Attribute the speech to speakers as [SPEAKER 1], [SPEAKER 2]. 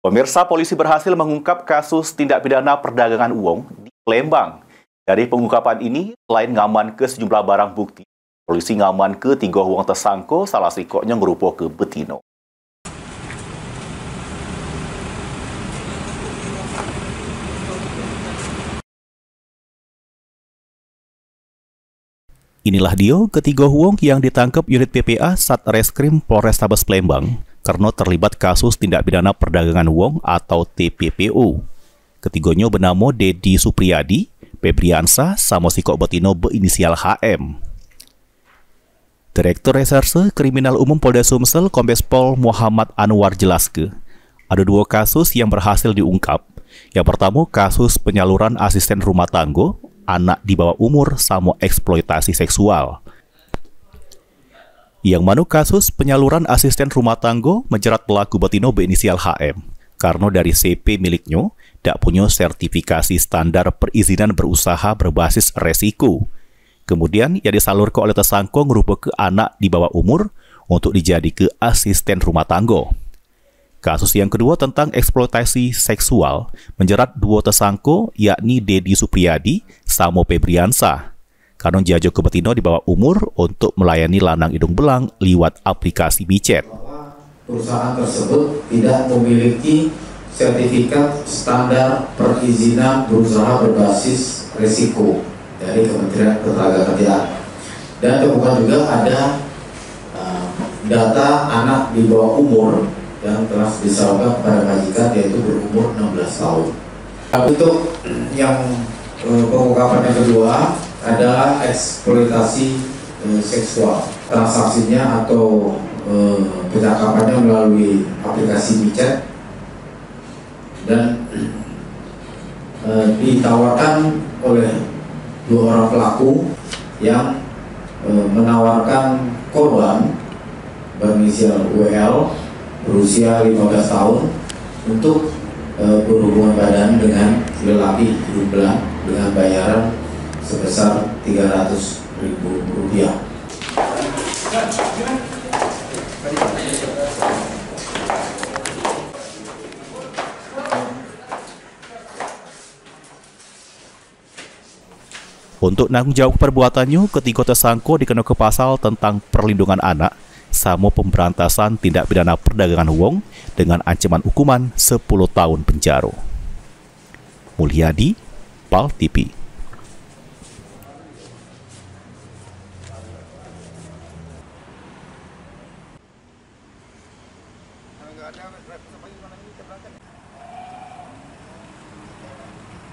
[SPEAKER 1] Pemirsa, polisi berhasil mengungkap kasus tindak pidana perdagangan uang di Palembang. Dari pengungkapan ini, selain ngaman ke sejumlah barang bukti, polisi ngaman ke 3 uang tersangka, salah sikoknya ngerupa ke betino. Inilah dia ketiga uang yang ditangkap unit PPA Satreskrim Polrestabes Palembang karena terlibat kasus tindak pidana perdagangan uang atau TPPO. Ketiganya bernama Dedi Supriyadi, Febriansa, sama sikok betino berinisial HM. Direktur Reserse Kriminal Umum Polda Sumsel Kombes Pol Muhammad Anwar jelaskan, ada 2 kasus yang berhasil diungkap. Yang pertama, kasus penyaluran asisten rumah tangga, anak di bawah umur sama eksploitasi seksual. Yang mana kasus penyaluran asisten rumah tangga menjerat pelaku betino berinisial HM karena dari CP miliknya tidak punya sertifikasi standar perizinan berusaha berbasis resiko. Kemudian yang disalurkan oleh tersangka merupakan anak di bawah umur untuk dijadikan asisten rumah tangga. Kasus yang kedua tentang eksploitasi seksual menjerat 2 tersangka yakni Dedi Supriyadi sama Febriansa karena jajak ke betino di bawah umur untuk melayani lanang hidung belang lewat aplikasi micet.
[SPEAKER 2] Perusahaan tersebut tidak memiliki sertifikat standar perizinan berusaha berbasis risiko dari Kementerian Ketenagakerjaan. Dan temukan juga ada data anak di bawah umur yang telah disalurkan kepada majikan yaitu berumur 16 tahun. Untuk yang pengungkapan yang kedua adalah eksploitasi seksual. Transaksinya atau percakapannya melalui aplikasi micet dan ditawarkan oleh 2 orang pelaku yang menawarkan korban berinisial WL berusia 15 tahun untuk berhubungan badan dengan lelaki hidung belang dengan bayaran sebesar Rp300.000.
[SPEAKER 1] Untuk tanggung jawab perbuatannya, ketiga tersangka dikenakan pasal tentang perlindungan anak sama pemberantasan tindak pidana perdagangan uang dengan ancaman hukuman 10 tahun penjara. Mulyadi, PAL TV.